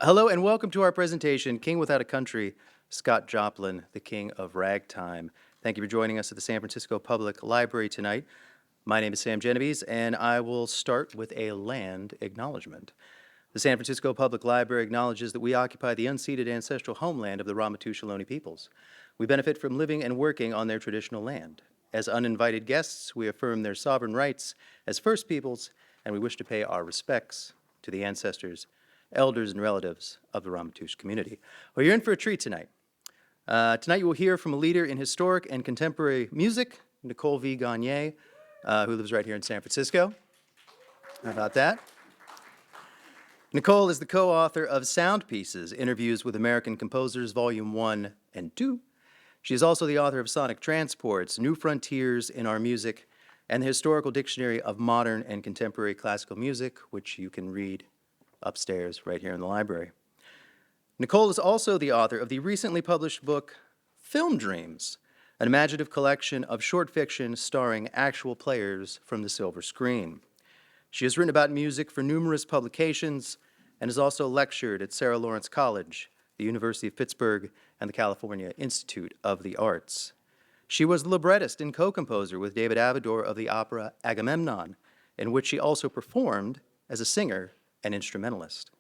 Hello and welcome to our presentation, King Without a Country, Scott Joplin, the King of Ragtime. Thank you for joining us at the San Francisco Public Library tonight. My name is Sam Genovese, and I will start with a land acknowledgement. The San Francisco Public Library acknowledges that we occupy the unceded ancestral homeland of the Ramaytush Ohlone peoples. We benefit from living and working on their traditional land. As uninvited guests, we affirm their sovereign rights as First Peoples, and we wish to pay our respects to the ancestors, elders, and relatives of the Ramaytush community. Well, you're in for a treat tonight. Tonight you will hear from a leader in historic and contemporary music, Nicole V. Gagné, who lives right here in San Francisco. How about that? Nicole is the co-author of Soundpieces, Interviews with American Composers, Volume 1 and 2. She is also the author of Sonic Transports, New Frontiers in Our Music, and the Historical Dictionary of Modern and Contemporary Classical Music, which you can read upstairs right here in the library. Nicole is also the author of the recently published book, Film Dreams, an imaginative collection of short fiction starring actual players from the silver screen. She has written about music for numerous publications and has also lectured at Sarah Lawrence College, the University of Pittsburgh, and the California Institute of the Arts. She was the librettist and co-composer with David Avidor of the opera Agamemnon, in which she also performed as a singer and instrumentalist.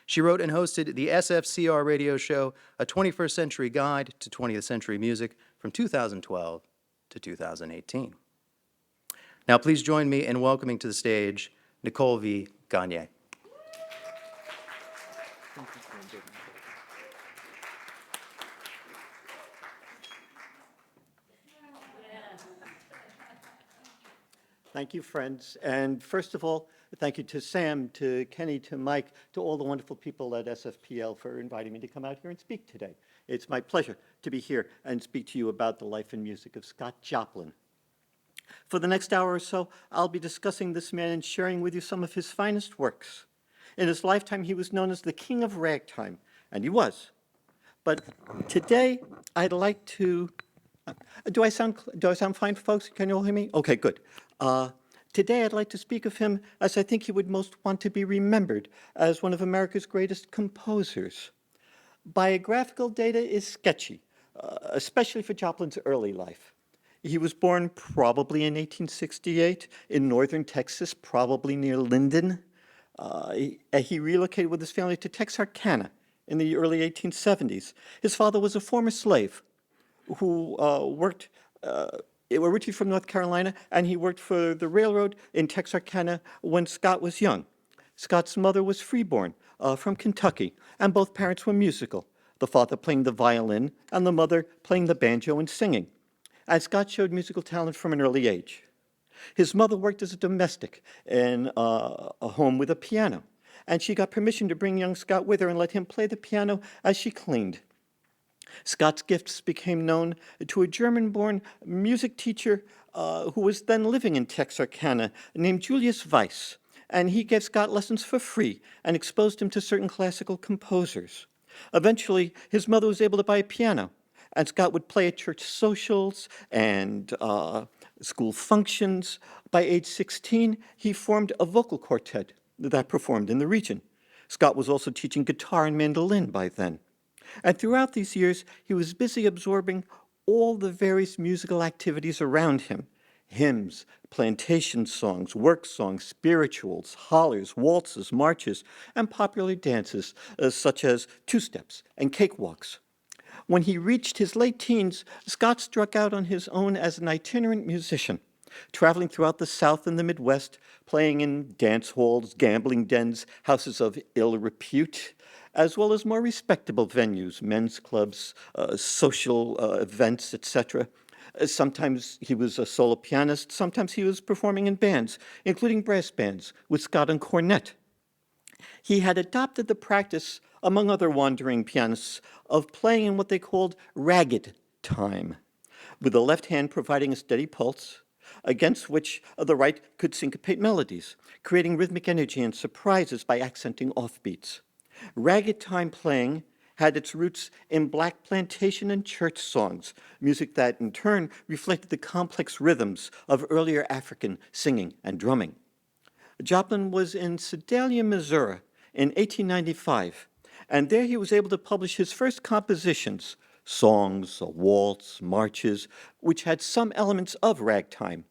She wrote and hosted the SFCR radio show, A 21st Century Guide to 20th Century Music, from 2012 to 2018. Now please join me in welcoming to the stage Nicole V. Gagné. Thank you, friends. And first of all, thank you to Sam, to Kenny, to Mike, to all the wonderful people at SFPL for inviting me to come out here and speak today. It's my pleasure to be here and speak to you about the life and music of Scott Joplin. For the next hour or so, I'll be discussing this man and sharing with you some of his finest works. In his lifetime, he was known as the King of Ragtime, and he was. But today, I'd like to do I sound fine, folks? Can you all hear me? Okay, good. Today, I'd like to speak of him as I think he would most want to be remembered as one of America's greatest composers. Biographical data is sketchy, especially for Joplin's early life. He was born probably in 1868 in northern Texas, probably near Linden. He relocated with his family to Texarkana in the early 1870s. His father was a former slave who worked originally from North Carolina, and he worked for the railroad in Texarkana when Scott was young. Scott's mother was freeborn from Kentucky, and both parents were musical, the father playing the violin and the mother playing the banjo and singing. And Scott showed musical talent from an early age. His mother worked as a domestic in a home with a piano, and she got permission to bring young Scott with her and let him play the piano as she cleaned. Scott's gifts became known to a German-born music teacher who was then living in Texarkana named Julius Weiss, and he gave Scott lessons for free and exposed him to certain classical composers. Eventually, his mother was able to buy a piano, and Scott would play at church socials and school functions. By age 16, he formed a vocal quartet that performed in the region. Scott was also teaching guitar and mandolin by then. And throughout these years, he was busy absorbing all the various musical activities around him: hymns, plantation songs, work songs, spirituals, hollers, waltzes, marches, and popular dances such as two-steps and cakewalks. When he reached his late teens, Scott struck out on his own as an itinerant musician, traveling throughout the South and the Midwest, playing in dance halls, gambling dens, houses of ill repute, as well as more respectable venues, men's clubs, social events, etc. Sometimes he was a solo pianist, sometimes he was performing in bands, including brass bands with Scott and cornet. He had adopted the practice, among other wandering pianists, of playing in what they called ragged time, with the left hand providing a steady pulse, against which the right could syncopate melodies, creating rhythmic energy and surprises by accenting offbeats. Ragged time playing had its roots in black plantation and church songs, music that in turn reflected the complex rhythms of earlier African singing and drumming. Joplin was in Sedalia, Missouri in 1895, And there he was able to publish his first compositions, songs, a waltz, marches, which had some elements of ragtime.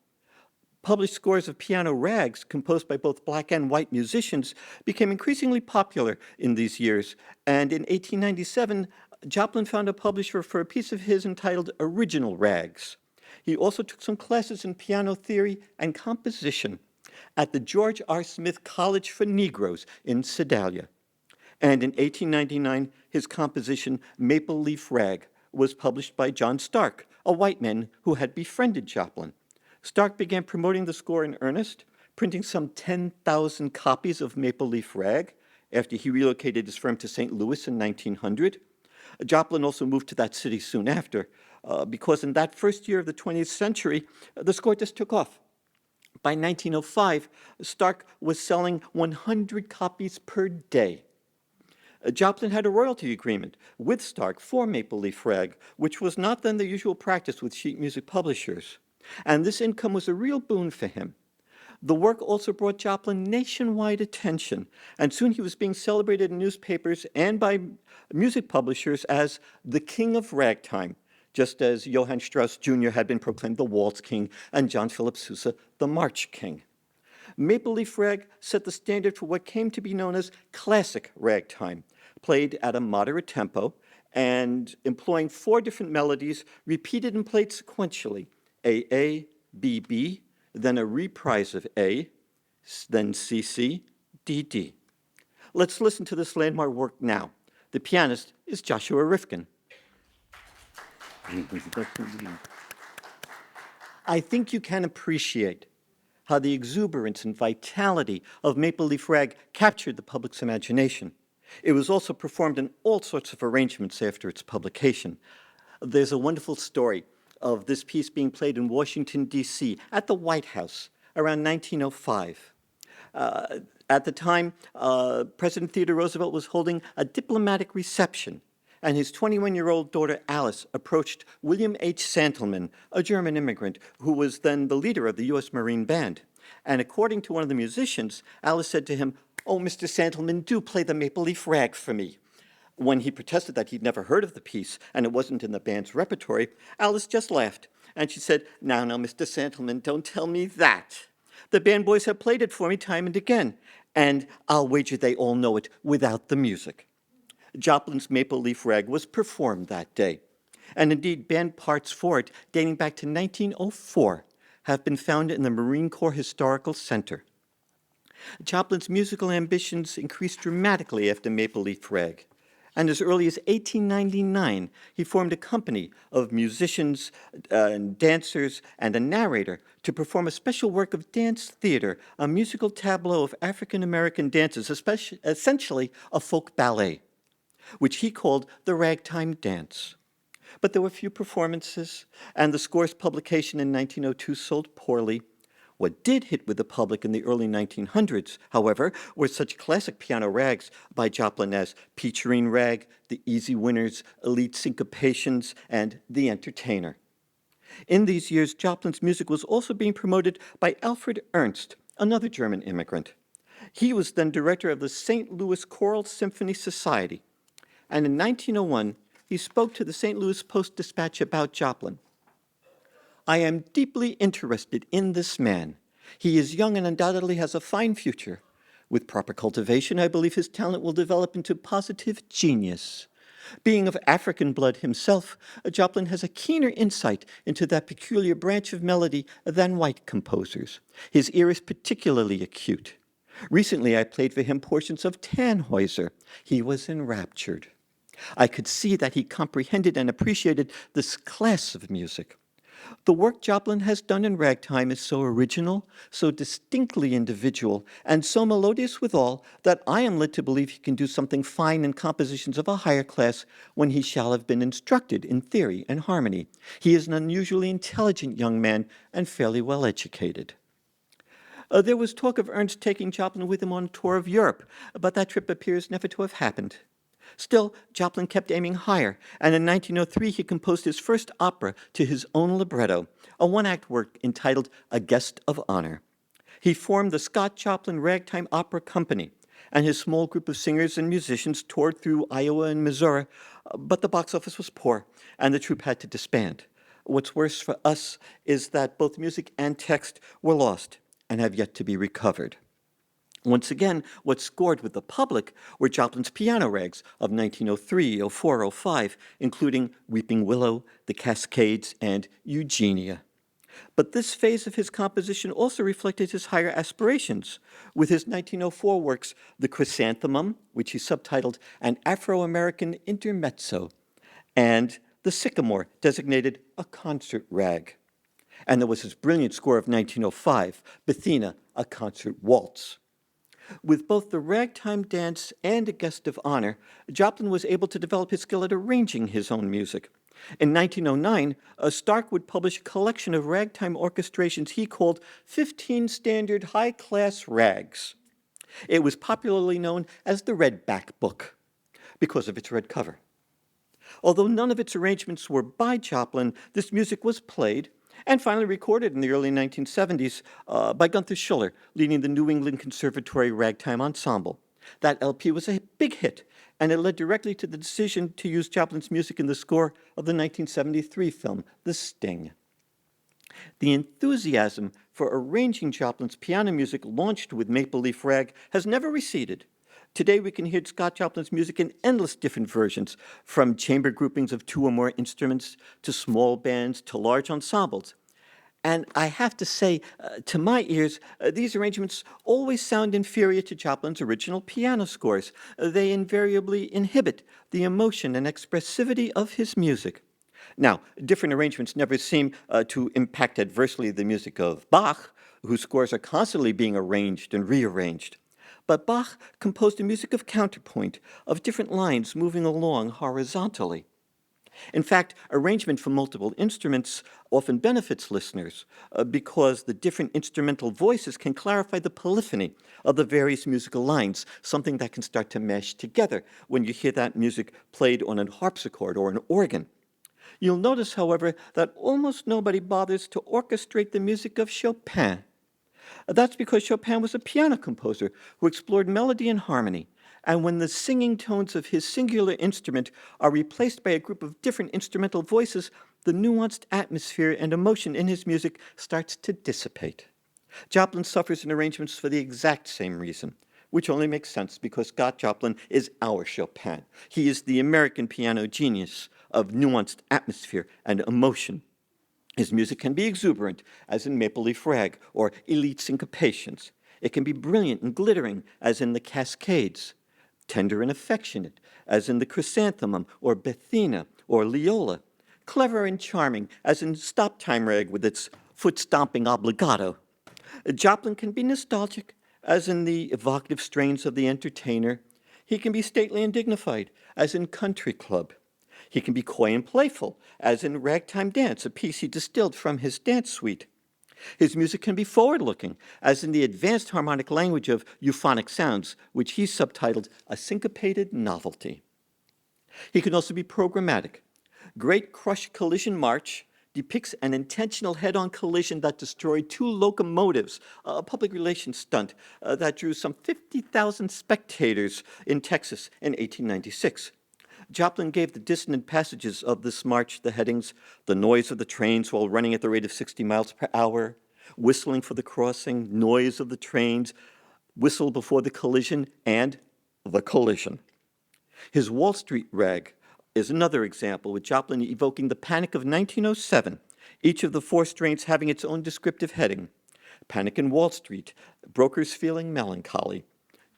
Published scores of piano rags composed by both black and white musicians became increasingly popular in these years, and in 1897, Joplin found a publisher for a piece of his entitled Original Rags. He also took some classes in piano theory and composition at the George R. Smith College for Negroes in Sedalia. And in 1899, his composition Maple Leaf Rag was published by John Stark, a white man who had befriended Joplin. Stark began promoting the score in earnest, printing some 10,000 copies of Maple Leaf Rag after he relocated his firm to St. Louis in 1900. Joplin also moved to that city soon after, because in that first year of the 20th century, the score just took off. By 1905, Stark was selling 100 copies per day. Joplin had a royalty agreement with Stark for Maple Leaf Rag, which was not then the usual practice with sheet music publishers. And this income was a real boon for him. The work also brought Joplin nationwide attention, and soon he was being celebrated in newspapers and by music publishers as the King of Ragtime, just as Johann Strauss Jr. had been proclaimed the Waltz King and John Philip Sousa the March King. Maple Leaf Rag set the standard for what came to be known as classic ragtime, played at a moderate tempo and employing 4 different melodies repeated and played sequentially: A, B, B, then a reprise of A, then C, C, D, D. Let's listen to this landmark work now. The pianist is Joshua Rifkin. I think you can appreciate how the exuberance and vitality of Maple Leaf Rag captured the public's imagination. It was also performed in all sorts of arrangements after its publication. There's a wonderful story of this piece being played in Washington, D.C., at the White House around 1905. At the time, President Theodore Roosevelt was holding a diplomatic reception, and his 21-year-old daughter Alice approached William H. Santelman, a German immigrant who was then the leader of the U.S. Marine Band. And according to one of the musicians, Alice said to him, "Oh, Mr. Santelman, do play the Maple Leaf Rag for me." When he protested that he'd never heard of the piece and it wasn't in the band's repertory, Alice just laughed. And she said, Now, Mr. Santelman, don't tell me that. The band boys have played it for me time and again, and I'll wager they all know it without the music. Joplin's Maple Leaf Rag was performed that day. And indeed, band parts for it, dating back to 1904, have been found in the Marine Corps Historical Center. Joplin's musical ambitions increased dramatically after Maple Leaf Rag. And as early as 1899, he formed a company of musicians and dancers and a narrator to perform a special work of dance theater, a musical tableau of African-American dances, essentially a folk ballet, which he called the Ragtime Dance. But there were few performances, and the score's publication in 1902 sold poorly. What did hit with the public in the early 1900s, however, were such classic piano rags by Joplin as Peacherine Rag, The Easy Winners, Elite Syncopations, and The Entertainer. In these years, Joplin's music was also being promoted by Alfred Ernst, another German immigrant. He was then director of the St. Louis Choral Symphony Society. And in 1901, he spoke to the St. Louis Post-Dispatch about Joplin. "I am deeply interested in this man. He is young and undoubtedly has a fine future. With proper cultivation, I believe his talent will develop into positive genius. Being of African blood himself, Joplin has a keener insight into that peculiar branch of melody than white composers. His ear is particularly acute. Recently, I played for him portions of Tannhäuser. He was enraptured. I could see that he comprehended and appreciated this class of music. The work Joplin has done in ragtime is so original, so distinctly individual, and so melodious withal that I am led to believe he can do something fine in compositions of a higher class when he shall have been instructed in theory and harmony. He is an unusually intelligent young man and fairly well educated." There was talk of Ernst taking Joplin with him on a tour of Europe, but that trip appears never to have happened. Still, Joplin kept aiming higher, and in 1903 he composed his first opera to his own libretto, a one-act work entitled A Guest of Honor. He formed the Scott Joplin Ragtime Opera Company, and his small group of singers and musicians toured through Iowa and Missouri, but the box office was poor, and the troupe had to disband. What's worse for us is that both music and text were lost and have yet to be recovered. Once again, what scored with the public were Joplin's piano rags of 1903, 04, 05, including Weeping Willow, The Cascades, and Eugenia. But this phase of his composition also reflected his higher aspirations, with his 1904 works, The Chrysanthemum, which he subtitled An Afro-American Intermezzo, and The Sycamore, designated a concert rag. And there was his brilliant score of 1905, Bethina, a concert waltz. With both the ragtime dance and a guest of honor, Joplin was able to develop his skill at arranging his own music. In 1909, Stark would publish a collection of ragtime orchestrations he called 15 Standard High-Class Rags. It was popularly known as the Red Back Book because of its red cover. Although none of its arrangements were by Joplin, this music was played and finally recorded in the early 1970s by Gunther Schuller, leading the New England Conservatory Ragtime Ensemble. That LP was a big hit, and it led directly to the decision to use Joplin's music in the score of the 1973 film, The Sting. The enthusiasm for arranging Joplin's piano music launched with Maple Leaf Rag has never receded. Today we can hear Scott Joplin's music in endless different versions, from chamber groupings of 2 or more instruments, to small bands, to large ensembles. And I have to say, to my ears, these arrangements always sound inferior to Joplin's original piano scores. They invariably inhibit the emotion and expressivity of his music. Now, different arrangements never seem to impact adversely the music of Bach, whose scores are constantly being arranged and rearranged. But Bach composed a music of counterpoint, of different lines moving along horizontally. In fact, arrangement for multiple instruments often benefits listeners because the different instrumental voices can clarify the polyphony of the various musical lines, something that can start to mesh together when you hear that music played on a harpsichord or an organ. You'll notice, however, that almost nobody bothers to orchestrate the music of Chopin. That's because Chopin was a piano composer who explored melody and harmony, and when the singing tones of his singular instrument are replaced by a group of different instrumental voices, the nuanced atmosphere and emotion in his music starts to dissipate. Joplin suffers in arrangements for the exact same reason, which only makes sense because Scott Joplin is our Chopin. He is the American piano genius of nuanced atmosphere and emotion. His music can be exuberant, as in Maple Leaf Rag, or elite syncopations. It can be brilliant and glittering, as in The Cascades, tender and affectionate, as in The Chrysanthemum, or Bethina, or Leola, clever and charming, as in Stop Time Rag with its foot-stomping obligato. Joplin can be nostalgic, as in the evocative strains of The Entertainer. He can be stately and dignified, as in Country Club. He can be coy and playful, as in Ragtime Dance, a piece he distilled from his dance suite. His music can be forward-looking, as in the advanced harmonic language of euphonic sounds, which he subtitled A Syncopated Novelty. He can also be programmatic. Great Crush Collision March depicts an intentional head-on collision that destroyed 2 locomotives, a public relations stunt that drew some 50,000 spectators in Texas in 1896. Joplin gave the dissonant passages of this march the headings, The Noise of the Trains While Running at the Rate of 60 Miles per Hour, Whistling for the Crossing, Noise of the Trains, Whistle Before the Collision, and The Collision. His Wall Street Rag is another example, with Joplin evoking the Panic of 1907, each of the 4 strains having its own descriptive heading. Panic in Wall Street, Brokers Feeling Melancholy,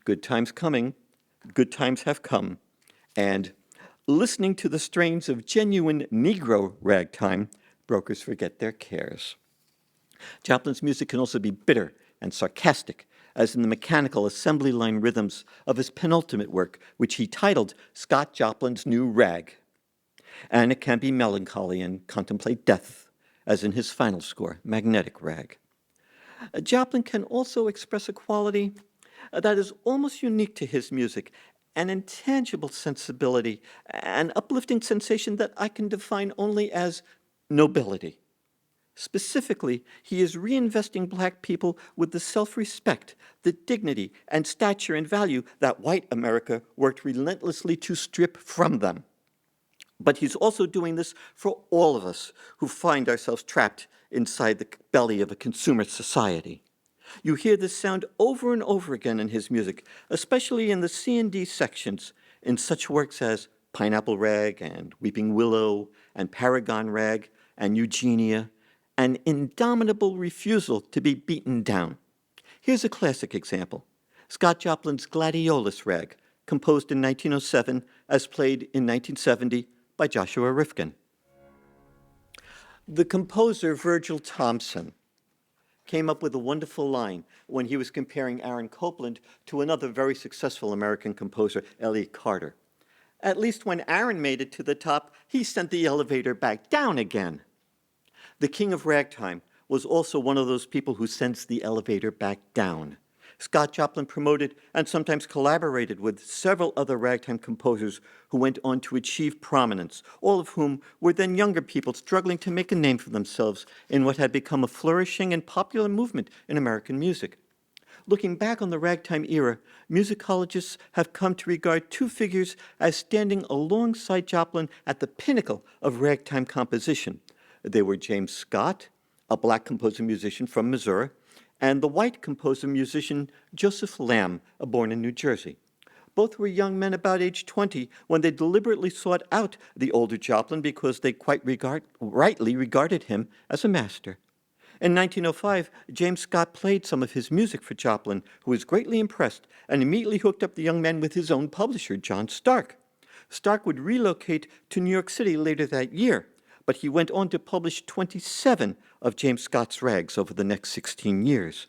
Good Times Coming, Good Times Have Come, and listening to the strains of genuine Negro ragtime, brokers forget their cares. Joplin's music can also be bitter and sarcastic, as in the mechanical assembly line rhythms of his penultimate work, which he titled Scott Joplin's New Rag. And it can be melancholy and contemplate death, as in his final score, Magnetic Rag. Joplin can also express a quality that is almost unique to his music, an intangible sensibility, an uplifting sensation that I can define only as nobility. Specifically, he is reinvesting black people with the self-respect, the dignity, and stature and value that white America worked relentlessly to strip from them. But he's also doing this for all of us who find ourselves trapped inside the belly of a consumer society. You hear this sound over and over again in his music, especially in the C&D sections, in such works as Pineapple Rag and Weeping Willow and Paragon Rag and Eugenia, an indomitable refusal to be beaten down. Here's a classic example, Scott Joplin's Gladiolus Rag, composed in 1907 as played in 1970 by Joshua Rifkin. The composer Virgil Thomson came up with a wonderful line when he was comparing Aaron Copland to another very successful American composer, Elliott Carter. At least when Aaron made it to the top, he sent the elevator back down again. The king of ragtime was also one of those people who sends the elevator back down. Scott Joplin promoted and sometimes collaborated with several other ragtime composers who went on to achieve prominence, all of whom were then younger people struggling to make a name for themselves in what had become a flourishing and popular movement in American music. Looking back on the ragtime era, musicologists have come to regard two figures as standing alongside Joplin at the pinnacle of ragtime composition. They were James Scott, a black composer-musician from Missouri, and the white composer-musician Joseph Lamb, born in New Jersey. Both were young men about age 20 when they deliberately sought out the older Joplin because they quite rightly regarded him as a master. In 1905, James Scott played some of his music for Joplin, who was greatly impressed and immediately hooked up the young man with his own publisher, John Stark. Stark would relocate to New York City later that year, but he went on to publish 27 of James Scott's rags over the next 16 years.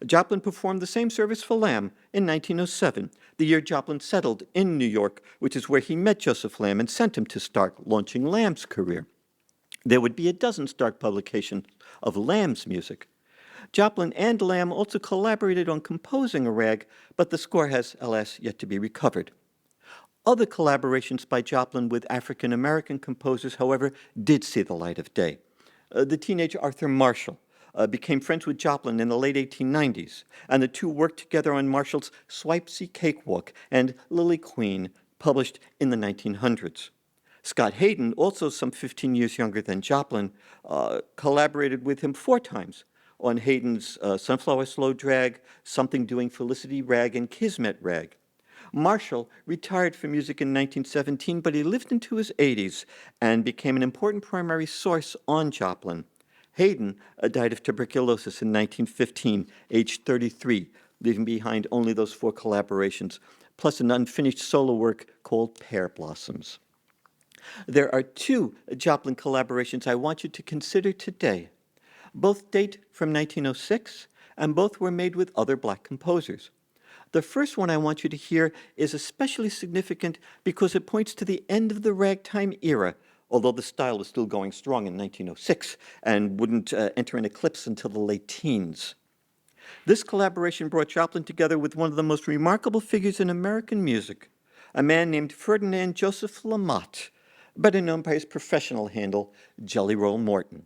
Joplin performed the same service for Lamb in 1907, the year Joplin settled in New York, which is where he met Joseph Lamb and sent him to Stark, launching Lamb's career. There would be a dozen Stark publications of Lamb's music. Joplin and Lamb also collaborated on composing a rag, but the score has, alas, yet to be recovered. Other collaborations by Joplin with African-American composers, however, did see the light of day. The teenage Arthur Marshall became friends with Joplin in the late 1890s, and the two worked together on Marshall's Swipesy Cakewalk and Lily Queen, published in the 1900s. Scott Hayden, also some 15 years younger than Joplin, collaborated with him 4 times on Hayden's Sunflower Slow Drag, Something Doing Felicity Rag, and Kismet Rag. Marshall retired from music in 1917, but he lived into his 80s and became an important primary source on Joplin. Hayden died of tuberculosis in 1915, aged 33, leaving behind only those 4 collaborations, plus an unfinished solo work called Pear Blossoms. There are 2 Joplin collaborations I want you to consider today. Both date from 1906, and both were made with other black composers. The first one I want you to hear is especially significant because it points to the end of the ragtime era, although the style was still going strong in 1906 and wouldn't enter an eclipse until the late teens. This collaboration brought Joplin together with one of the most remarkable figures in American music, a man named Ferdinand Joseph Lamotte, better known by his professional handle, Jelly Roll Morton,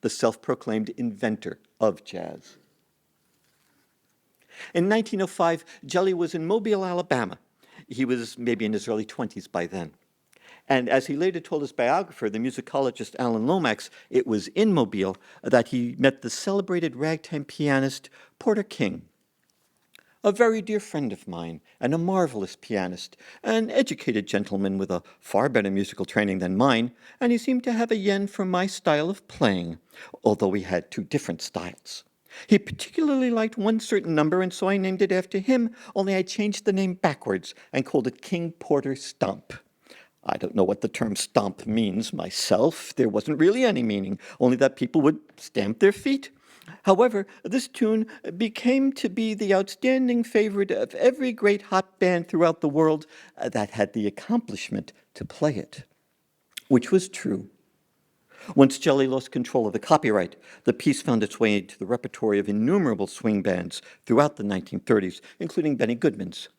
the self-proclaimed inventor of jazz. In 1905, Jelly was in Mobile, Alabama. He was maybe in his early 20s by then. And as he later told his biographer, the musicologist Alan Lomax, it was in Mobile that he met the celebrated ragtime pianist Porter King, a very dear friend of mine and a marvelous pianist, an educated gentleman with a far better musical training than mine, and he seemed to have a yen for my style of playing, although we had 2 different styles. He particularly liked one certain number, and so I named it after him, only I changed the name backwards and called it King Porter Stomp. I don't know what the term stomp means myself. There wasn't really any meaning, only that people would stamp their feet. However, this tune became to be the outstanding favorite of every great hot band throughout the world that had the accomplishment to play it, which was true. Once Jelly lost control of the copyright, the piece found its way into the repertoire of innumerable swing bands throughout the 1930s, including Benny Goodman's.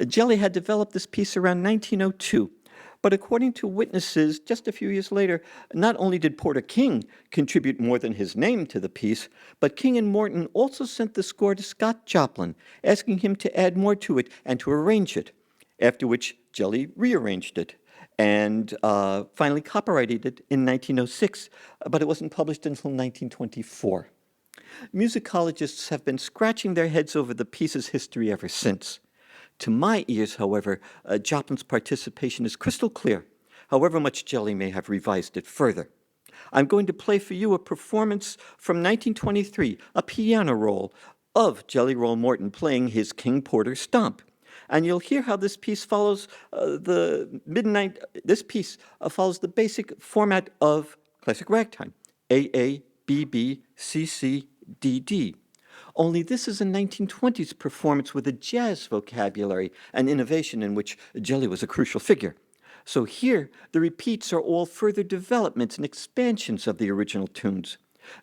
Jelly had developed this piece around 1902, But according to witnesses, just a few years later, not only did Porter King contribute more than his name to the piece, but King and Morton also sent the score to Scott Joplin, asking him to add more to it and to arrange it, after which Jelly rearranged it and finally copyrighted it in 1906, but it wasn't published until 1924. Musicologists have been scratching their heads over the piece's history ever since. To my ears, however, Joplin's participation is crystal clear, however much Jelly may have revised it further. I'm going to play for you a performance from 1923, a piano roll of Jelly Roll Morton playing his King Porter stomp. And you'll hear how this piece follows follows the basic format of classic ragtime, A, B, B, C, C, D, D. Only this is a 1920s performance with a jazz vocabulary, an innovation in which Jelly was a crucial figure. So here, the repeats are all further developments and expansions of the original tunes.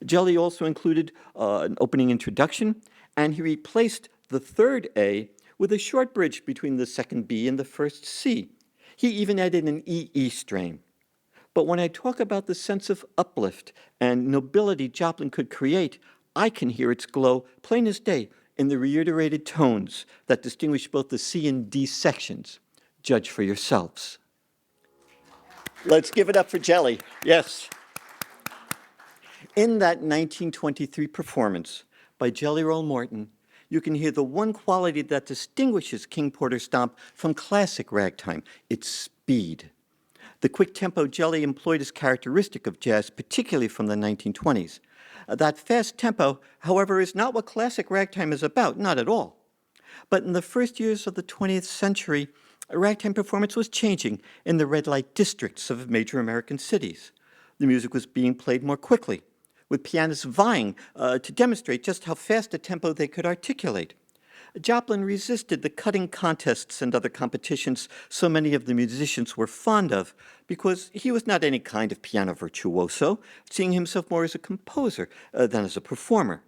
Jelly also included an opening introduction, and he replaced the third A with a short bridge between the second B and the first C. He even added an E strain. But when I talk about the sense of uplift and nobility Joplin could create, I can hear its glow plain as day in the reiterated tones that distinguish both the C and D sections. Judge for yourselves. Let's give it up for Jelly. Yes. In that 1923 performance by Jelly Roll Morton, you can hear the one quality that distinguishes King Porter Stomp from classic ragtime, its speed. The quick tempo Jelly employed is characteristic of jazz, particularly from the 1920s. That fast tempo, however, is not what classic ragtime is about, not at all. But in the first years of the 20th century, ragtime performance was changing in the red light districts of major American cities. The music was being played more quickly, with pianists vying to demonstrate just how fast a tempo they could articulate. Joplin resisted the cutting contests and other competitions so many of the musicians were fond of because he was not any kind of piano virtuoso, seeing himself more as a composer than as a performer.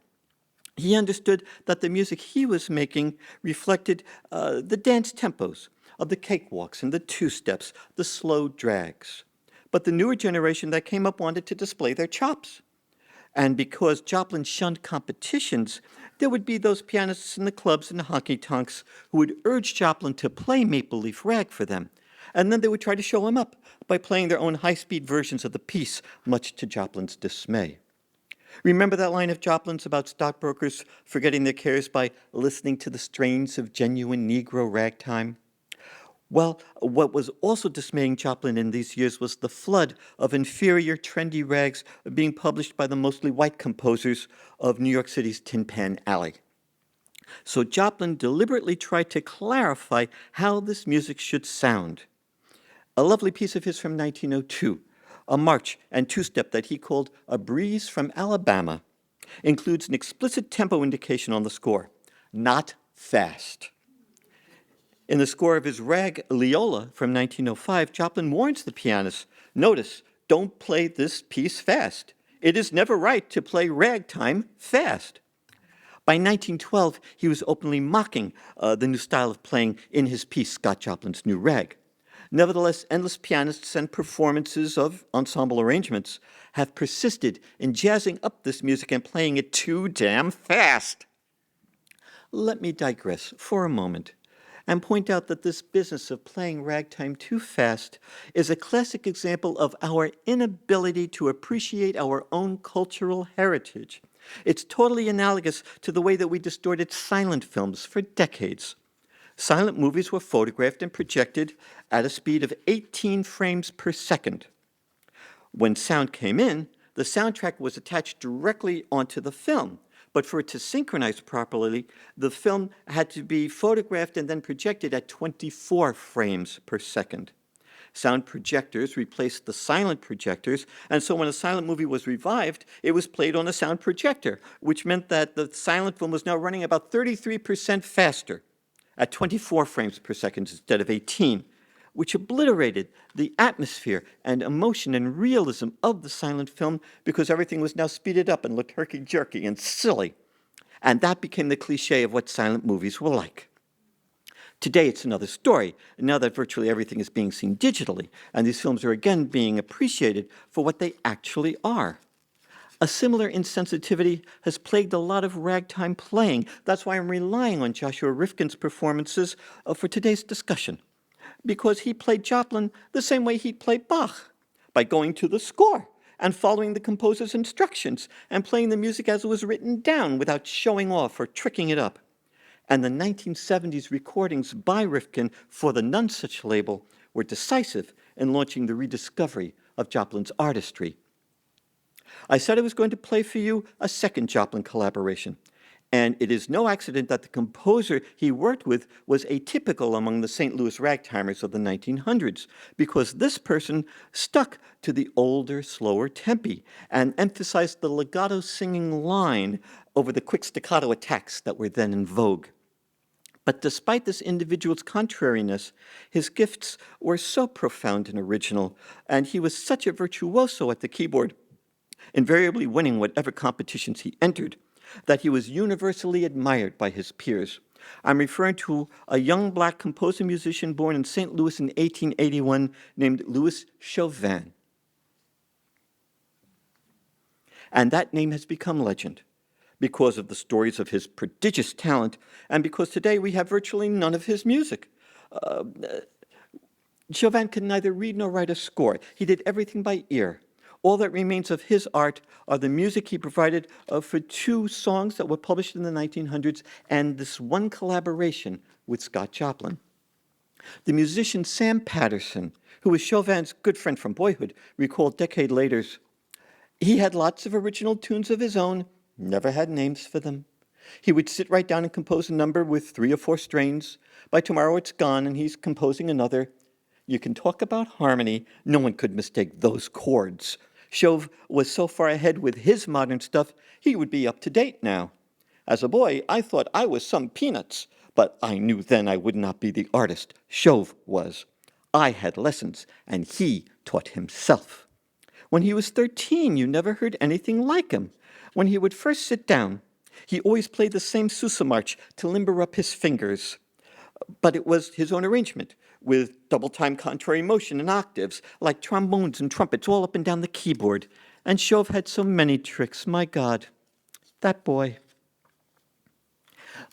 He understood that the music he was making reflected the dance tempos of the cakewalks and the two-steps, the slow drags. But the newer generation that came up wanted to display their chops. And because Joplin shunned competitions, there would be those pianists in the clubs and the honky-tonks who would urge Joplin to play Maple Leaf Rag for them. And then they would try to show him up by playing their own high-speed versions of the piece, much to Joplin's dismay. Remember that line of Joplin's about stockbrokers forgetting their cares by listening to the strains of genuine Negro ragtime? Well, what was also dismaying Joplin in these years was the flood of inferior, trendy rags being published by the mostly white composers of New York City's Tin Pan Alley. So Joplin deliberately tried to clarify how this music should sound. A lovely piece of his from 1902, a march and two-step that he called A Breeze from Alabama, includes an explicit tempo indication on the score, not fast. In the score of his rag Leola from 1905, Joplin warns the pianist, notice, don't play this piece fast. It is never right to play ragtime fast. By 1912, he was openly mocking the new style of playing in his piece, Scott Joplin's New Rag. Nevertheless, endless pianists and performances of ensemble arrangements have persisted in jazzing up this music and playing it too damn fast. Let me digress for a moment and point out that this business of playing ragtime too fast is a classic example of our inability to appreciate our own cultural heritage. It's totally analogous to the way that we distorted silent films for decades. Silent movies were photographed and projected at a speed of 18 frames per second. When sound came in, the soundtrack was attached directly onto the film. But for it to synchronize properly, the film had to be photographed and then projected at 24 frames per second. Sound projectors replaced the silent projectors, and so when a silent movie was revived, it was played on a sound projector, which meant that the silent film was now running about 33% faster at 24 frames per second instead of 18, which obliterated the atmosphere and emotion and realism of the silent film because everything was now speeded up and looked herky-jerky and silly. And that became the cliche of what silent movies were like. Today, it's another story, now that virtually everything is being seen digitally, and these films are again being appreciated for what they actually are. A similar insensitivity has plagued a lot of ragtime playing. That's why I'm relying on Joshua Rifkin's performances for today's discussion, because he played Joplin the same way he'd play Bach, by going to the score and following the composer's instructions and playing the music as it was written down without showing off or tricking it up. And the 1970s recordings by Rifkin for the None Such label were decisive in launching the rediscovery of Joplin's artistry. I said I was going to play for you a second Joplin collaboration, and it is no accident that the composer he worked with was atypical among the St. Louis ragtimers of the 1900s, because this person stuck to the older, slower tempi and emphasized the legato singing line over the quick staccato attacks that were then in vogue. But despite this individual's contrariness, his gifts were so profound and original, and he was such a virtuoso at the keyboard, invariably winning whatever competitions he entered, that he was universally admired by his peers. I'm referring to a young black composer-musician born in St. Louis in 1881 named Louis Chauvin. And that name has become legend because of the stories of his prodigious talent, and because today we have virtually none of his music. Chauvin could neither read nor write a score. He did everything by ear. All that remains of his art are the music he provided for two songs that were published in the 1900s and this one collaboration with Scott Joplin. The musician Sam Patterson, who was Chauvin's good friend from boyhood, recalled decades later, he had lots of original tunes of his own, never had names for them. He would sit right down and compose a number with 3 or 4 strains. By tomorrow it's gone and he's composing another. You can talk about harmony. No one could mistake those chords. Chauve was so far ahead with his modern stuff, he would be up to date now. As a boy, I thought I was some peanuts, but I knew then I would not be the artist Chauve was. I had lessons, and he taught himself. When he was 13, you never heard anything like him. When he would first sit down, he always played the same Sousa march to limber up his fingers. But it was his own arrangement, with double-time contrary motion and octaves, like trombones and trumpets all up and down the keyboard. And Chauve had so many tricks, my God, that boy.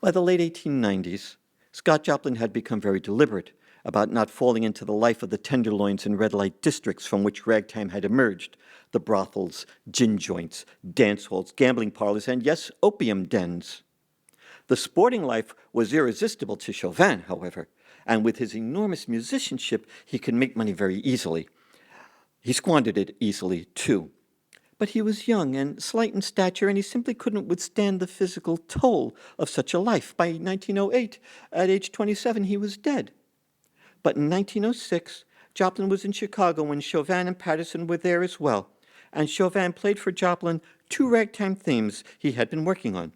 By the late 1890s, Scott Joplin had become very deliberate about not falling into the life of the tenderloins and red-light districts from which ragtime had emerged, the brothels, gin joints, dance halls, gambling parlors, and yes, opium dens. The sporting life was irresistible to Chauvin, however, and with his enormous musicianship, he could make money very easily. He squandered it easily, too. But he was young and slight in stature, and he simply couldn't withstand the physical toll of such a life. By 1908, at age 27, he was dead. But in 1906, Joplin was in Chicago when Chauvin and Patterson were there as well, and Chauvin played for Joplin 2 ragtime themes he had been working on.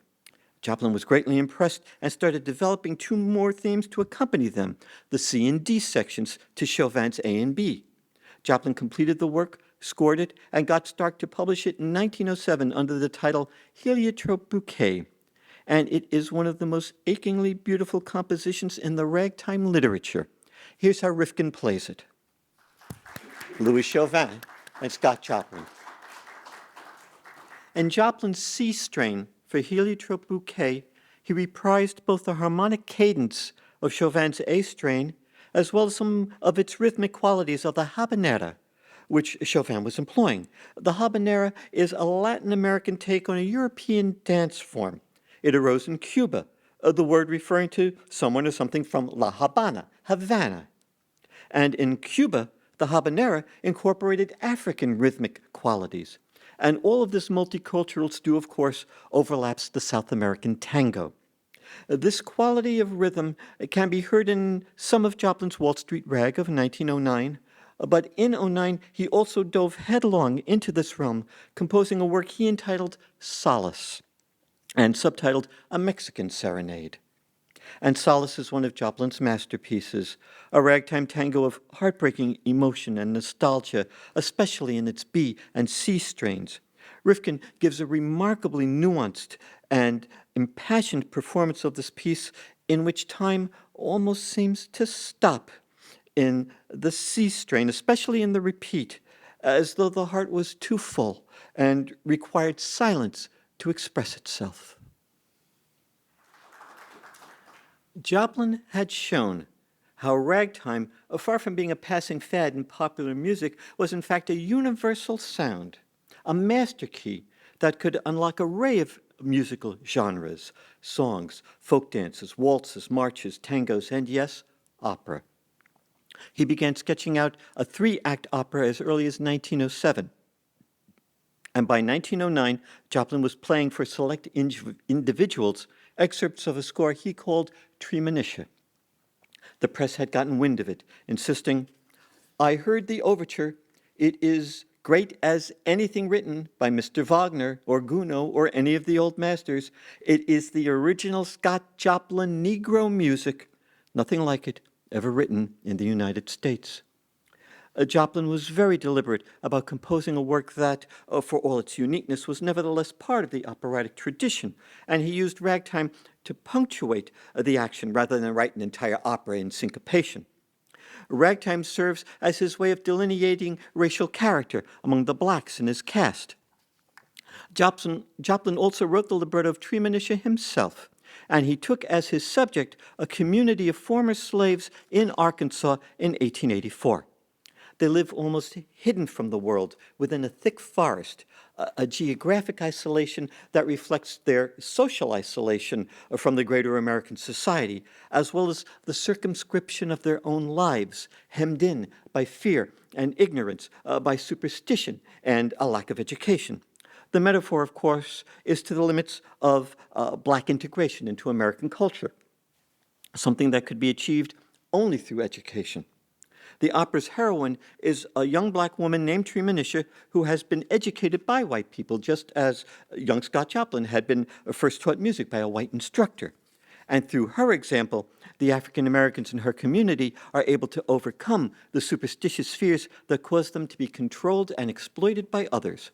Joplin was greatly impressed and started developing 2 more themes to accompany them, the C and D sections to Chauvin's A and B. Joplin completed the work, scored it, and got Stark to publish it in 1907 under the title Heliotrope Bouquet. And it is one of the most achingly beautiful compositions in the ragtime literature. Here's how Rifkin plays it. Louis Chauvin and Scott Joplin. In Joplin's C strain for Heliotrope Bouquet, he reprised both the harmonic cadence of Chauvin's A strain as well as some of its rhythmic qualities of the habanera, which Chauvin was employing. The habanera is a Latin American take on a European dance form. It arose in Cuba, the word referring to someone or something from La Habana, Havana. And in Cuba, the habanera incorporated African rhythmic qualities. And all of this multicultural stew, of course, overlaps the South American tango. This quality of rhythm can be heard in some of Joplin's Wall Street Rag of 1909, but in 09, he also dove headlong into this realm, composing a work he entitled Solace, and subtitled A Mexican Serenade. And Solace is one of Joplin's masterpieces, a ragtime tango of heartbreaking emotion and nostalgia, especially in its B and C strains. Rifkin gives a remarkably nuanced and impassioned performance of this piece in which time almost seems to stop in the C strain, especially in the repeat, as though the heart was too full and required silence to express itself. Joplin had shown how ragtime, far from being a passing fad in popular music, was in fact a universal sound, a master key that could unlock an array of musical genres, songs, folk dances, waltzes, marches, tangos, and yes, opera. He began sketching out a 3-act opera as early as 1907. And by 1909, Joplin was playing for select individuals excerpts of a score he called Treemonisha. The press had gotten wind of it, insisting, "I heard the overture. It is great as anything written by Mr. Wagner or Gounod or any of the old masters. It is the original Scott Joplin Negro music, nothing like it ever written in the United States." Joplin was very deliberate about composing a work that, for all its uniqueness, was nevertheless part of the operatic tradition, and he used ragtime to punctuate the action rather than write an entire opera in syncopation. Ragtime serves as his way of delineating racial character among the blacks in his cast. Joplin also wrote the libretto of Treemonisha himself, and he took as his subject a community of former slaves in Arkansas in 1884. They live almost hidden from the world within a thick forest, a geographic isolation that reflects their social isolation from the greater American society, as well as the circumscription of their own lives, hemmed in by fear and ignorance, by superstition and a lack of education. The metaphor, of course, is to the limits of black integration into American culture, something that could be achieved only through education. The opera's heroine is a young black woman named Treemonisha who has been educated by white people, just as young Scott Joplin had been first taught music by a white instructor. And through her example, the African Americans in her community are able to overcome the superstitious fears that cause them to be controlled and exploited by others.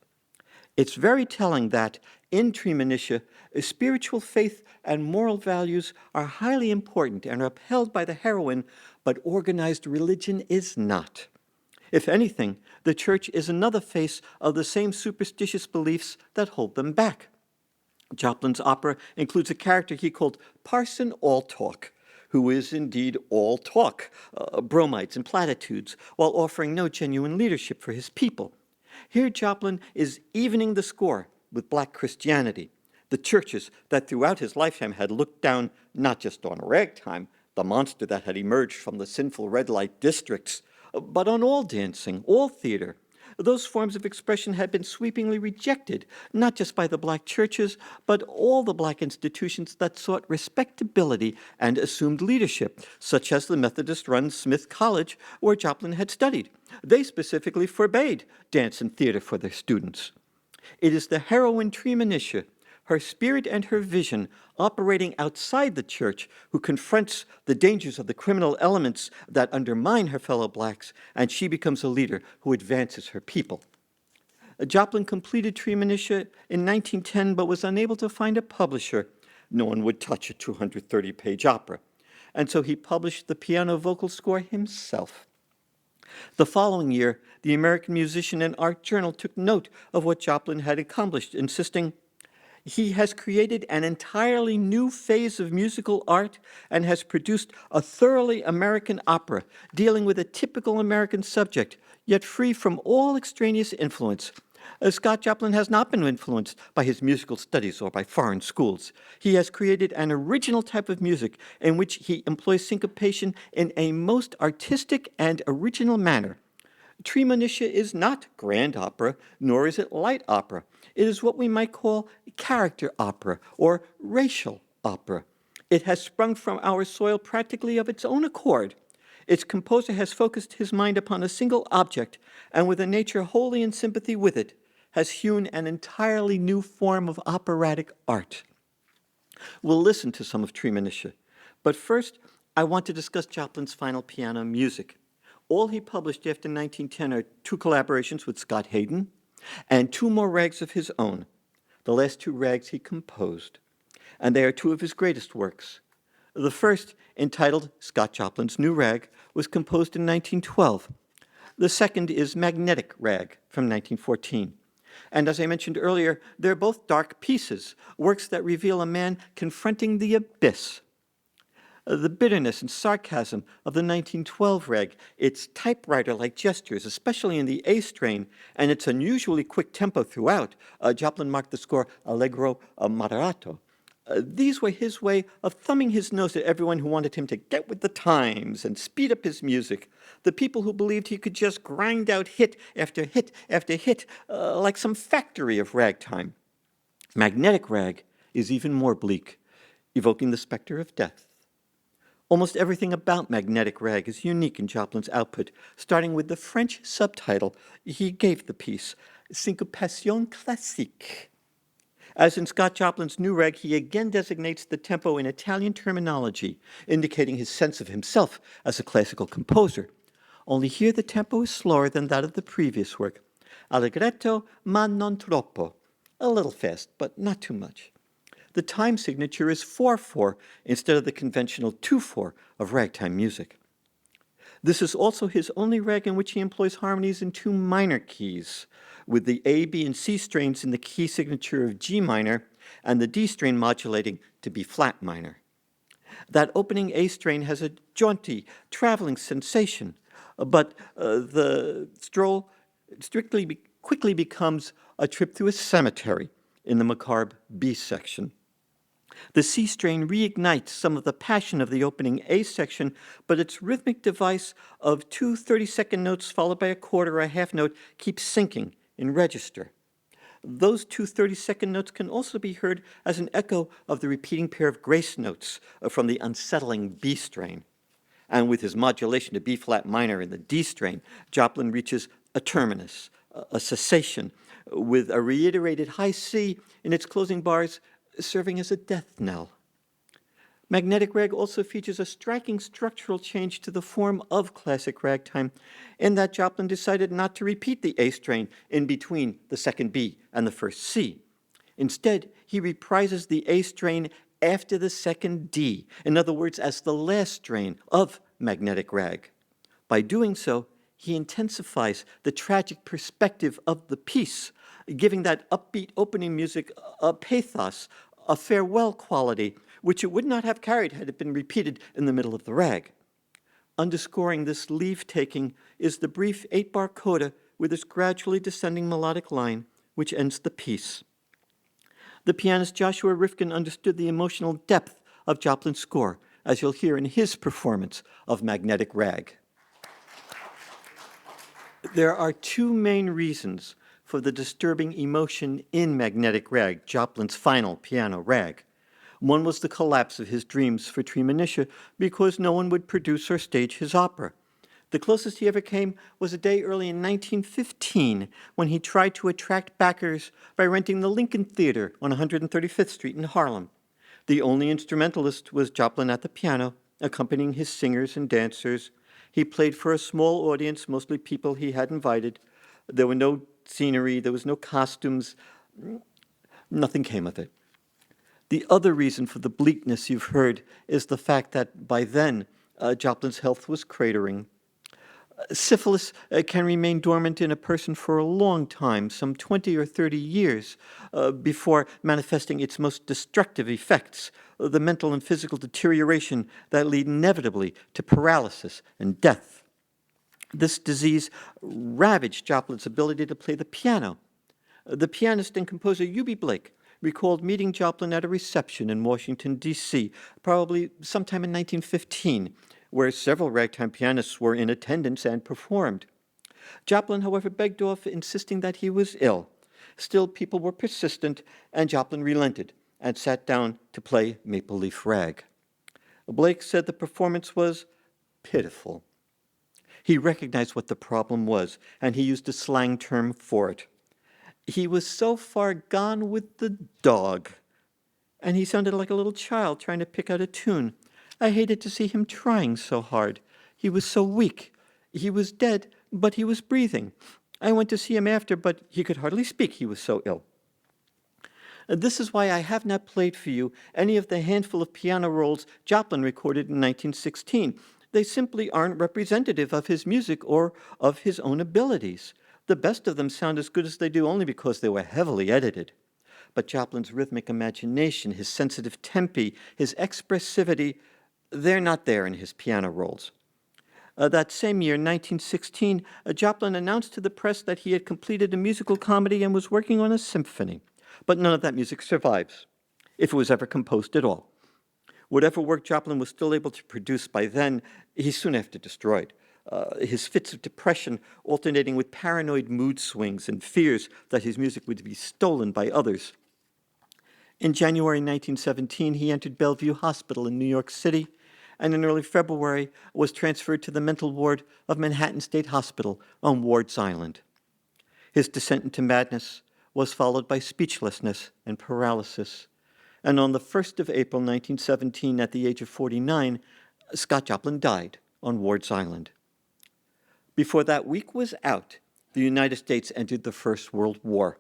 It's very telling that in Treemonisha, spiritual faith and moral values are highly important and are upheld by the heroine, but organized religion is not. If anything, the church is another face of the same superstitious beliefs that hold them back. Joplin's opera includes a character he called Parson All Talk, who is indeed all talk, bromides and platitudes, while offering no genuine leadership for his people. Here Joplin is evening the score with black Christianity, the churches that throughout his lifetime had looked down not just on ragtime, the monster that had emerged from the sinful red light districts, but on all dancing, all theater. Those forms of expression had been sweepingly rejected, not just by the black churches, but all the black institutions that sought respectability and assumed leadership, such as the Methodist-run Smith College, where Joplin had studied. They specifically forbade dance and theater for their students. It is the heroine Treemonisha, her spirit and her vision operating outside the church, who confronts the dangers of the criminal elements that undermine her fellow blacks, and she becomes a leader who advances her people. Joplin completed Treemonisha in 1910, but was unable to find a publisher. No one would touch a 230-page opera. And so he published the piano vocal score himself. The following year, the American Musician and Art Journal took note of what Joplin had accomplished, insisting, "He has created an entirely new phase of musical art and has produced a thoroughly American opera dealing with a typical American subject, yet free from all extraneous influence. Scott Joplin has not been influenced by his musical studies or by foreign schools. He has created an original type of music in which he employs syncopation in a most artistic and original manner. Treemonisha is not grand opera, nor is it light opera. It is what we might call character opera or racial opera. It has sprung from our soil practically of its own accord. Its composer has focused his mind upon a single object, and with a nature wholly in sympathy with it, has hewn an entirely new form of operatic art." We'll listen to some of Treemonisha, but first, I want to discuss Joplin's final piano music. All he published after 1910 are 2 collaborations with Scott Hayden and 2 more rags of his own. The last 2 rags he composed, and they are 2 of his greatest works. The first, entitled Scott Joplin's New Rag, was composed in 1912. The second is Magnetic Rag from 1914. And as I mentioned earlier, they're both dark pieces, works that reveal a man confronting the abyss. The bitterness and sarcasm of the 1912 rag, its typewriter-like gestures, especially in the A strain, and its unusually quick tempo throughout. Joplin marked the score allegro moderato. These were his way of thumbing his nose at everyone who wanted him to get with the times and speed up his music. The people who believed he could just grind out hit after hit after hit, like some factory of ragtime. Magnetic rag is even more bleak, evoking the specter of death. Almost everything about Magnetic Rag is unique in Joplin's output, starting with the French subtitle he gave the piece, Syncopation Classique. As in Scott Joplin's New Rag, he again designates the tempo in Italian terminology, indicating his sense of himself as a classical composer. Only here the tempo is slower than that of the previous work. Allegretto ma non troppo. A little fast, but not too much. The time signature is 4/4 instead of the conventional 2/4 of ragtime music. This is also his only rag in which he employs harmonies in two minor keys, with the A, B, and C strains in the key signature of G minor and the D strain modulating to B flat minor. That opening A strain has a jaunty, traveling sensation, but the stroll quickly becomes a trip through a cemetery in the macabre B section. The C strain reignites some of the passion of the opening A section, but its rhythmic device of two 30-second notes followed by a quarter or a half note keeps sinking in register. Those two 30-second notes can also be heard as an echo of the repeating pair of grace notes from the unsettling B strain. And with his modulation to B flat minor in the D strain, Joplin reaches a terminus, a cessation, with a reiterated high C in its closing bars, serving as a death knell. Magnetic Rag also features a striking structural change to the form of classic ragtime, in that Joplin decided not to repeat the A strain in between the second B and the first C. Instead, he reprises the A strain after the second D, in other words, as the last strain of Magnetic Rag. By doing so, he intensifies the tragic perspective of the piece, giving that upbeat opening music a pathos, a farewell quality, which it would not have carried had it been repeated in the middle of the rag. Underscoring this leave-taking is the brief 8-bar coda with its gradually descending melodic line, which ends the piece. The pianist Joshua Rifkin understood the emotional depth of Joplin's score, as you'll hear in his performance of Magnetic Rag. There are two main reasons for the disturbing emotion in Magnetic Rag, Joplin's final piano rag. One was the collapse of his dreams for Treemonisha because no one would produce or stage his opera. The closest he ever came was a day early in 1915 when he tried to attract backers by renting the Lincoln Theater on 135th Street in Harlem. The only instrumentalist was Joplin at the piano, accompanying his singers and dancers. He played for a small audience, mostly people he had invited. There were no scenery, there was no costumes. Nothing came of it. The other reason for the bleakness you've heard is the fact that by then, Joplin's health was cratering. Syphilis can remain dormant in a person for a long time, some 20 or 30 years, before manifesting its most destructive effects, the mental and physical deterioration that lead inevitably to paralysis and death. This disease ravaged Joplin's ability to play the piano. The pianist and composer Eubie Blake recalled meeting Joplin at a reception in Washington, D.C., probably sometime in 1915, where several ragtime pianists were in attendance and performed. Joplin, however, begged off, insisting that he was ill. Still, people were persistent, and Joplin relented and sat down to play Maple Leaf Rag. Blake said the performance was pitiful. He recognized what the problem was, and he used a slang term for it. He was so far gone with the dog, and he sounded like a little child trying to pick out a tune. I hated to see him trying so hard. He was so weak. He was dead, but he was breathing. I went to see him after, but he could hardly speak. He was so ill. This is why I have not played for you any of the handful of piano rolls Joplin recorded in 1916. They simply aren't representative of his music or of his own abilities. The best of them sound as good as they do only because they were heavily edited. But Joplin's rhythmic imagination, his sensitive tempi, his expressivity, they're not there in his piano rolls. That same year, 1916, Joplin announced to the press that he had completed a musical comedy and was working on a symphony. But none of that music survives, if it was ever composed at all. Whatever work Joplin was still able to produce by then, he soon after destroyed. His fits of depression alternating with paranoid mood swings and fears that his music would be stolen by others. In January 1917, he entered Bellevue Hospital in New York City, and in early February was transferred to the mental ward of Manhattan State Hospital on Ward's Island. His descent into madness was followed by speechlessness and paralysis, and on the 1st of April 1917, at the age of 49, Scott Joplin died on Ward's Island. Before that week was out, the United States entered the First World War.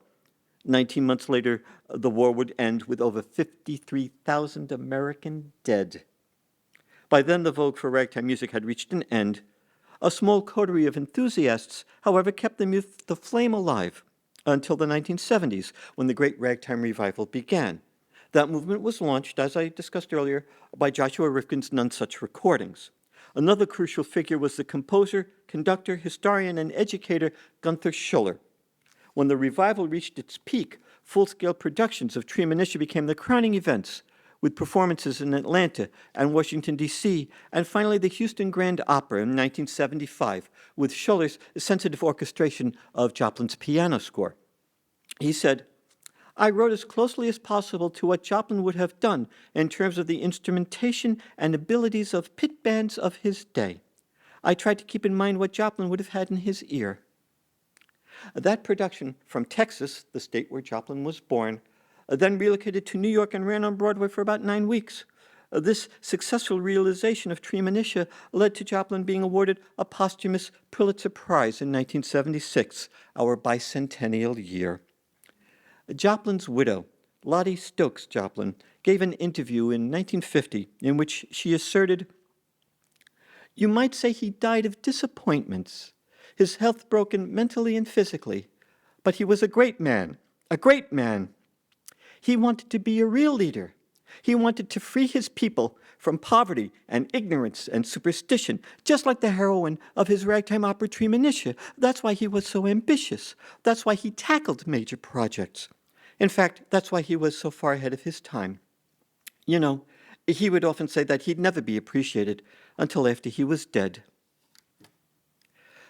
19 months later, the war would end with over 53,000 American dead. By then, the vogue for ragtime music had reached an end. A small coterie of enthusiasts, however, kept the flame alive until the 1970s, when the Great Ragtime Revival began. That movement was launched, as I discussed earlier, by Joshua Rifkin's None Such Recordings. Another crucial figure was the composer, conductor, historian, and educator Gunther Schuller. When the revival reached its peak, full-scale productions of Treemonisha became the crowning events, with performances in Atlanta and Washington, D.C., and finally the Houston Grand Opera in 1975, with Schuller's sensitive orchestration of Joplin's piano score. He said, "I wrote as closely as possible to what Joplin would have done in terms of the instrumentation and abilities of pit bands of his day. I tried to keep in mind what Joplin would have had in his ear." That production from Texas, the state where Joplin was born, then relocated to New York and ran on Broadway for about 9 weeks. This successful realization of Treemonisha led to Joplin being awarded a posthumous Pulitzer Prize in 1976, our bicentennial year. Joplin's widow, Lottie Stokes Joplin, gave an interview in 1950 in which she asserted, "You might say he died of disappointments, his health broken mentally and physically, but he was a great man, a great man. He wanted to be a real leader. He wanted to free his people from poverty and ignorance and superstition, just like the heroine of his ragtime opera Treemonisha. That's why he was so ambitious. That's why he tackled major projects. In fact, that's why he was so far ahead of his time. You know, he would often say that he'd never be appreciated until after he was dead."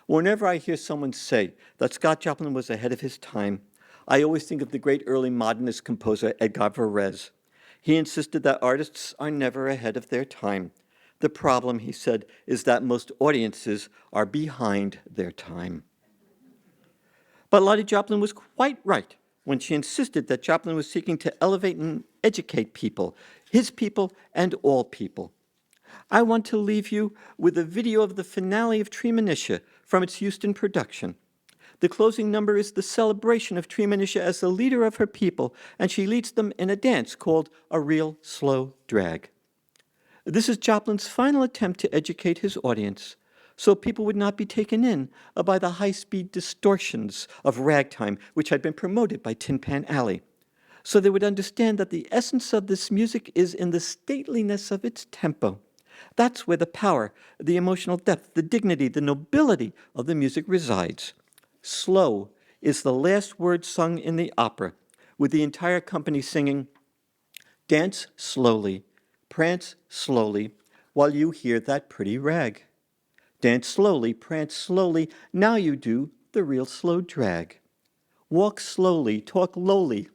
Whenever I hear someone say that Scott Joplin was ahead of his time, I always think of the great early modernist composer Edgar Varese. He insisted that artists are never ahead of their time. The problem, he said, is that most audiences are behind their time. But Lottie Joplin was quite right when she insisted that Joplin was seeking to elevate and educate people, his people and all people. I want to leave you with a video of the finale of Treemonisha from its Houston production. The closing number is the celebration of Treemonisha as the leader of her people, and she leads them in a dance called a real slow drag. This is Joplin's final attempt to educate his audience, so people would not be taken in by the high-speed distortions of ragtime, which had been promoted by Tin Pan Alley. So they would understand that the essence of this music is in the stateliness of its tempo. That's where the power, the emotional depth, the dignity, the nobility of the music resides. Slow is the last word sung in the opera, with the entire company singing, "Dance slowly, prance slowly, while you hear that pretty rag. Dance slowly, prance slowly, now you do the real slow drag. Walk slowly, talk lowly,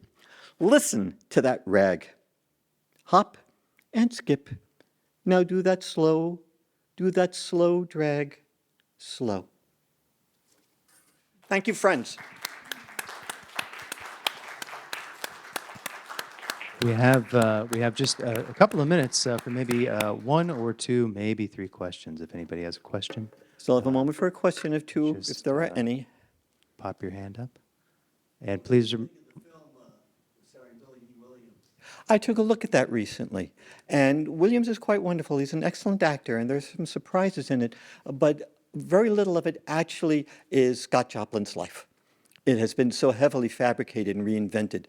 listen to that rag. Hop and skip, now do that slow drag, slow." Thank you, friends. We have just a couple of minutes for maybe one or two, maybe three questions, if anybody has a question. Still have a moment for a question or two, if Just, there are any. Pop your hand up. And please, In the film, starring Billy Dee I took a look at that recently, and Williams is quite wonderful. He's an excellent actor, and there's some surprises in it, but very little of it actually is Scott Joplin's life. It has been so heavily fabricated and reinvented.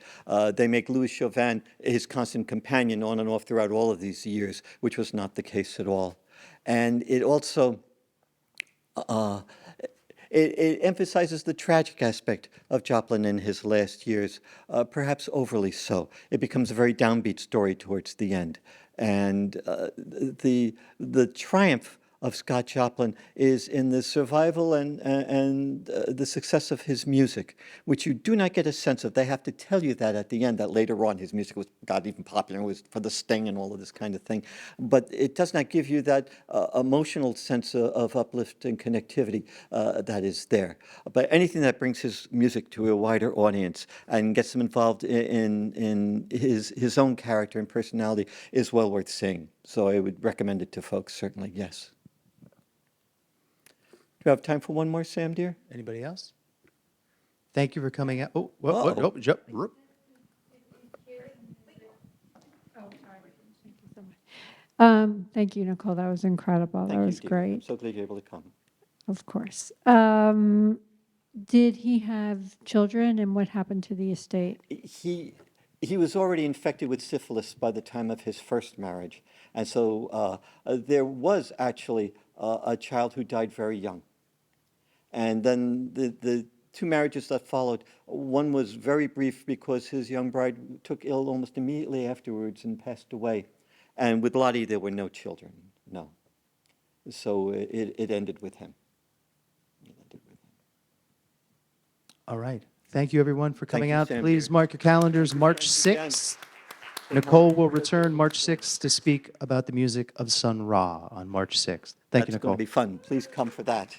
They make Louis Chauvin his constant companion on and off throughout all of these years, which was not the case at all. And it also it emphasizes the tragic aspect of Joplin in his last years, perhaps overly so. It becomes a very downbeat story towards the end. And the triumph of Scott Joplin is in the survival and the success of his music, which you do not get a sense of. They have to tell you that at the end, that later on his music got even popular, it was for the Sting and all of this kind of thing. But it does not give you that emotional sense of uplift and connectivity that is there. But anything that brings his music to a wider audience and gets them involved in his own character and personality is well worth seeing. So I would recommend it to folks, certainly, yes. Do you have time for one more, Sam, dear? Anybody else? Thank you for coming out. Oh, Thank you, Nicole. That was incredible. That was Dear. I'm great. so glad you're able to come. Of course. Did he have children, and what happened to the estate? He was already infected with syphilis by the time of his first marriage. And so there was actually a child who died very young. And then the two marriages that followed, one was very brief because his young bride took ill almost immediately afterwards and passed away. And with Lottie, there were no children, no. So it ended with him. All right. Thank you, everyone, for coming you, out. Sam, Please dear. mark your calendars, March 6th. Nicole will return March 6th to speak about the music of Sun Ra on March 6th. Thank you, That's Nicole. going to be fun. Please come for that.